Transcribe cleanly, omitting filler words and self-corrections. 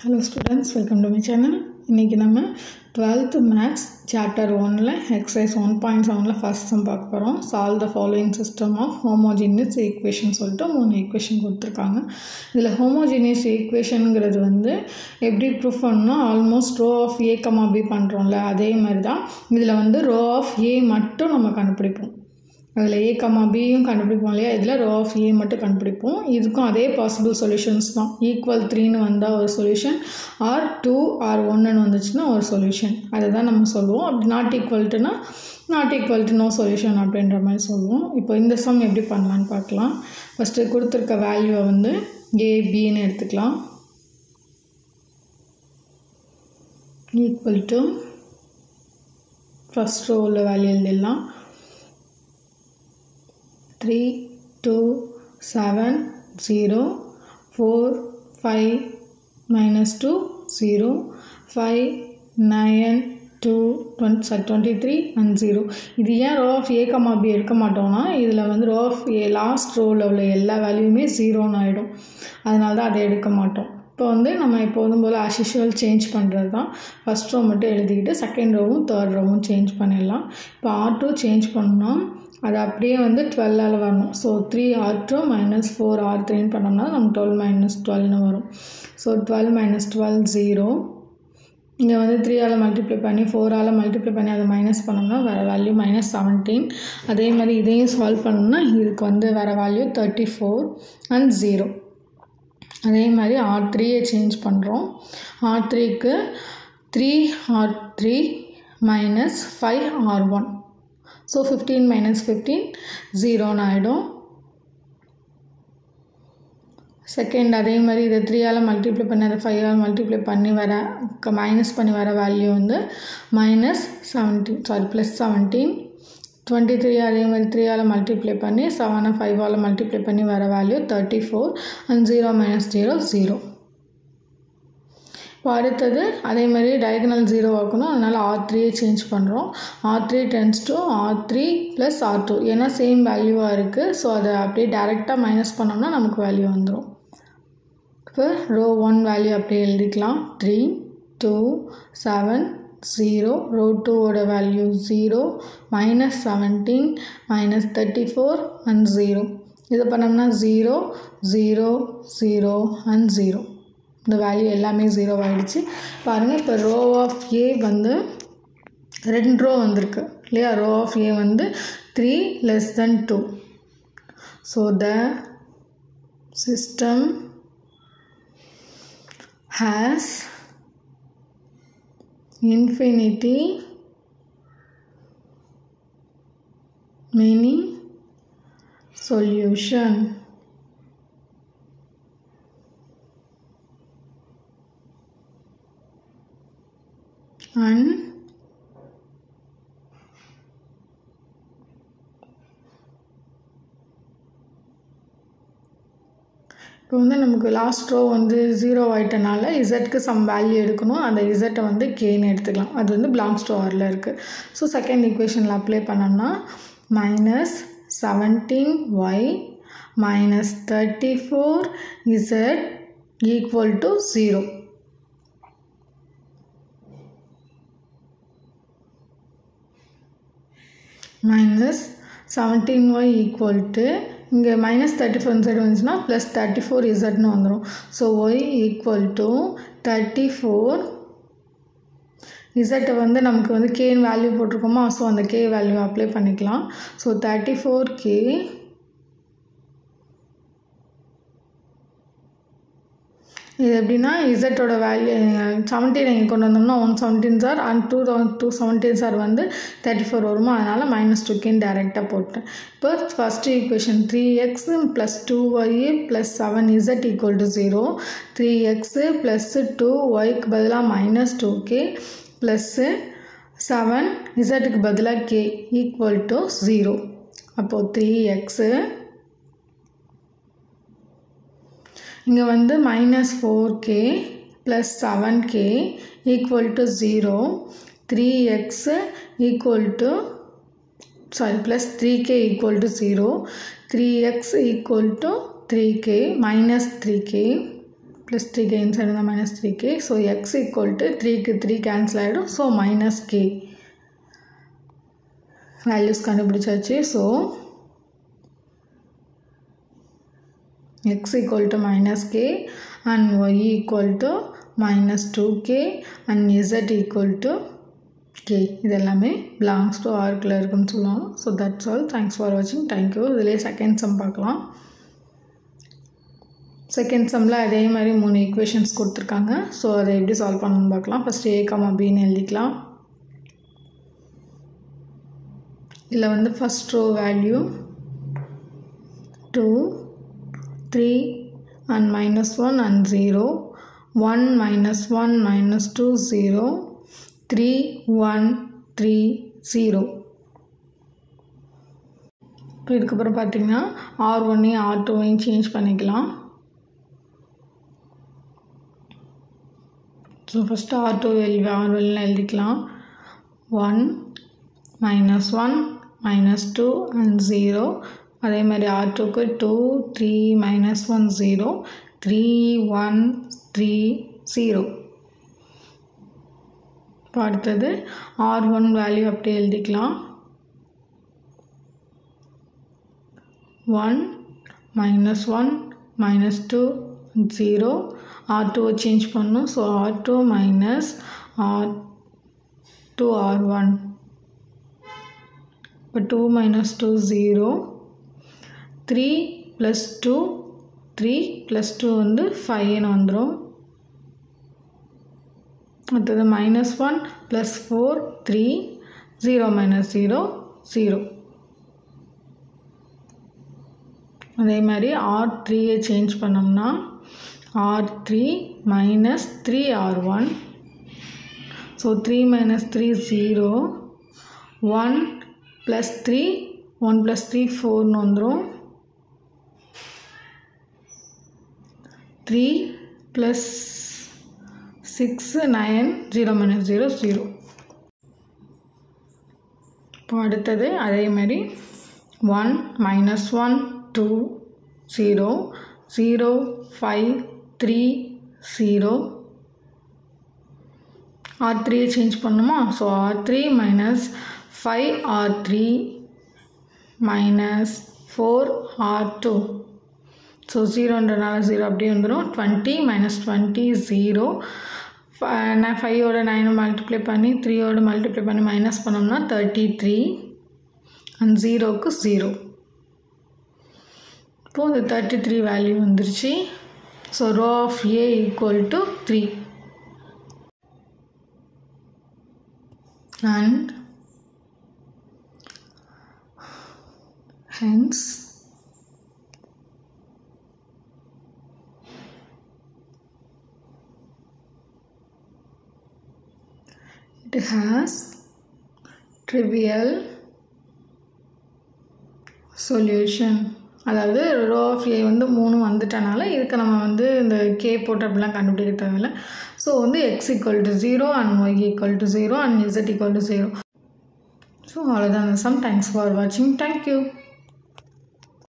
Hello students, welcome to my channel. இன்னைக்கு நம்ம 12th Maths Chapter 1ல Exercise 1.7ல first sum பார்க்க போகிறோம். Solve the following system of homogeneous equation சொல்லிட்டு 3 equation கொடுத்துருக்காங்க. இதில் homogeneous equationங்கிறது வந்து எப்படி ப்ரூஃப் பண்ணணும், almost row of a, b பண்ணுறோம்ல அதே மாதிரி தான் இதில் வந்து row of a மட்டும் நம்ம கண்டுபிடிப்போம். அதில் a, bயும் கண்டுபிடிப்போம் இல்லையா, இதில் row of a மட்டும் கண்டுபிடிப்போம். இதுக்கும் அதே பாசிபிள் சொல்யூஷன்ஸ் தான். ஈக்குவல் 3ன்னு வந்தால் ஒரு சொல்யூஷன், ஆர் 2 ஆர் 1ன்னு வந்துச்சுன்னா ஒரு சொல்யூஷன். அதை தான் நம்ம சொல்லுவோம். அப்படி not equal to know solution அப்படின்ற மாதிரி சொல்லுவோம். இப்போ இந்த சம் எப்படி பண்ணலான்னு பார்க்கலாம். ஃபஸ்ட்டு கொடுத்துருக்க வேல்யூவை வந்து a, bன்னு எடுத்துக்கலாம். ஈக்குவல் டு ஃபஸ்ட் ரோ உள்ள வேல்யூ எழுதிடலாம். 3, 2, 7, 0, 4, 5, minus 2, 0, 5, 9, 2, 23 and 0. இது ஏன் row of a, b எடுக்க மாட்டோம்னா, இதில் வந்து row of a லாஸ்ட் ரோவில் உள்ள எல்லா வேல்யூமே 0ன்னு ஆகிடும். அதனால தான் அதை எடுக்க மாட்டோம். இப்போ வந்து நம்ம எப்போதும் போல் as usual சேஞ்ச் பண்ணுறது தான். ஃபஸ்ட் ரோ மட்டும் எழுதிக்கிட்டு செகண்ட் ரோவும் தேர்ட் ரோவும் சேஞ்ச் பண்ணிடலாம். இப்போ R2 சேஞ்ச் பண்ணோம், அது அப்படியே வந்து 12ஆல் வரணும். ஸோ 3R2 - 4R3ன்னு பண்ணோம்னா நமக்கு 12 - 12ன்னு வரும். ஸோ 12 - 12 0. இங்கே வந்து 3ஆல் மல்டிப்ளை பண்ணி 4ஆல் மல்டிப்ளை பண்ணி அதை மைனஸ் பண்ணோம்னா வேறு வேல்யூ -17. அதே மாதிரி இதையும் சால்வ் பண்ணோம்னா இதுக்கு வந்து வேறு வேல்யூ 34 and 0. அதே மாதிரி R3யை சேஞ்ச் பண்ணுறோம். R3க்கு 3R3 - 5R1. ஸோ 15 - 15 0ன்னு ஆகிடும். செகண்ட் அதே மாதிரி இதை 3ஆல் மல்டிப்ளை பண்ணி அதை 5ஆல் மல்டிப்ளை பண்ணி வர மைனஸ் பண்ணி வர வேல்யூ வந்து +17. 23 அதே மாதிரி 3ஆல் மல்டிப்ளை பண்ணி 7 5ஆல் மல்டிப்ளை பண்ணி வர வேல்யூ 34 and 0 - 0 0. இப்போ அடுத்தது அதே மாதிரி டயகனல் 0 ஆக்கணும். அதனால் R3யை சேஞ்ச் பண்ணுறோம். R3 tends to R3 + R2. ஏன்னா சேம் வேல்யூவாக இருக்குது. ஸோ அதை அப்படியே டேரெக்டாக மைனஸ் பண்ணோம்னா நமக்கு வேல்யூ வந்துடும். இப்போ ரோ 1 வேல்யூ அப்படியே எழுதிக்கலாம். 3, 2, 7, 0. ரோ 2ஓட வேல்யூ 0, -17, -34 and 0. இது பண்ணோம்னா 0, 0, 0 and 0. இந்த வேல்யூ எல்லாமே 0 ஆகிடுச்சு. பாருங்கள், இப்போ ரோ ஆஃப் ஏ வந்து 2 ரோ வந்திருக்கு இல்லையா. ரோ ஆஃப் ஏ வந்து 3 < 2. So the system has infinity many solution. And இப்போ வந்து நமக்கு லாஸ்ட் ரோ வந்து 0 ஆகிட்டனால இசட்க்கு சம் வேல்யூ எடுக்கணும். அந்த இசட்டை வந்து கேன்னு எடுத்துக்கலாம். அது வந்து பிலாங்ஸ் டு ஆரில் இருக்குது. ஸோ செகண்ட் ஈக்குவேஷனில் அப்ளை பண்ணோம்னா -17y - 34z equal to 0. -17y equal to இங்கே -34z வந்துச்சுன்னா +34zன்னு வந்துடும். So y equal to 34. இசட்டை வந்து நமக்கு வந்து கேன்னு வேல்யூ போட்டிருக்கோமா, ஸோ அந்த கே வேல்யூ அப்ளை பண்ணிக்கலாம். ஸோ 34k இது எப்படின்னா இசட்டோட வேல்யூ 17 இங்கே கொண்டு வந்தோம்னா 117 சார் அண்ட் 217 சார் வந்து 34 வருமா, அதனால் -2kன்னு டேரெக்டாக போட்டேன். இப்போ first equation 3x + 2y + 7z equal to 0. 3x + 2yக்கு பதிலாக -2k + 7zக்கு பதிலாக k ஈக்குவல் டு 0. அப்போது 3x இங்கே வந்து -4k + 7k equal to 0. 3x equal to +3k equal to 0. 3x equal to 3k -3k plus 3k inside the minus 3k. So x equal to 3க்கு 3 cancel ஆயிடும். So minus k values கண்டுபிடிச்சாச்சு. So x equal to minus k and y equal to minus 2k and z equal to k. இதெல்லாமே belongs to Rக்குள்ள இருக்குன்னு சொல்லலாம். So that's all. Thanks for watching. Thank you. இதிலே second sum பார்க்கலாம். Second சம்மில் அதே மாதிரி 3 equations கொடுத்துருக்காங்க. So அதை எப்படி சால்வ் பண்ணணும்னு பார்க்கலாம். ஃபஸ்ட்டு a, bன்னு எழுதிக்கலாம். இதில் வந்து first row value 2, 3 and -1 and 0, 1 -1 -2 0, 3 1 3 0. இப்போ இதுக்கப்புறம் பார்த்திங்கன்னா R1ஐயும் R2ஐயும் சேஞ்ச் பண்ணிக்கலாம். ஸோ ஃபஸ்ட்டு R2 எழுதிக்கலாம். 1 -1 -2 and 0. அதே மாதிரி R2க்கு 2 3 -1 0, 3 1 3 0. இப்போ அடுத்தது R1 வேல்யூ அப்படியே எழுதிக்கலாம். 1 -1 -2 0. R2 சேஞ்ச் பண்ணணும். So R2 minus R2 R1. இப்போ 2 - 2 0, 3 + 2 3 + 2 வந்து 5ன்னு வந்துடும். அடுத்தது -1 + 4 3, 0 - 0 0. அதே மாதிரி R3 சேஞ்ச் பண்ணோம்னா R3 minus 3 R1. So 3 minus 3 0, 1 plus 3, 1 plus 3 4 வந்துரும். 3 plus 6 9, 0 minus 0 0. இப்போ அடுத்தது அதே மாதிரி 1 -1 2 0, 0 5 3 0. R3 சேஞ்ச் பண்ணுமா. So R3 minus 5 R3 minus 4 R2. So 0ன்றனால 0 அப்படியே வந்துடும். 20 minus 20 0. 5ஓட 9 மல்டிப்ளை பண்ணி 3ஓட மல்டிப்ளை பண்ணி மைனஸ் பண்ணோம்னா 33 and 0க்கு 0. இப்போது 33 வேல்யூ வந்துருச்சு. So row of A equal to 3 and hence it has trivial solution. அதாவது ரோ ஆஃப் ஏ வந்து 3 வந்துட்டனால இதுக்கு நம்ம வந்து இந்த கே போட்டு அப்படிலாம் கண்டுபிடிக்க தேவையில்லை. ஸோ வந்து x = 0 and y = 0 and z = 0. So அவ்வளோதான் அந்த சம். தேங்க்ஸ் ஃபார் வாட்சிங். தேங்க்யூ.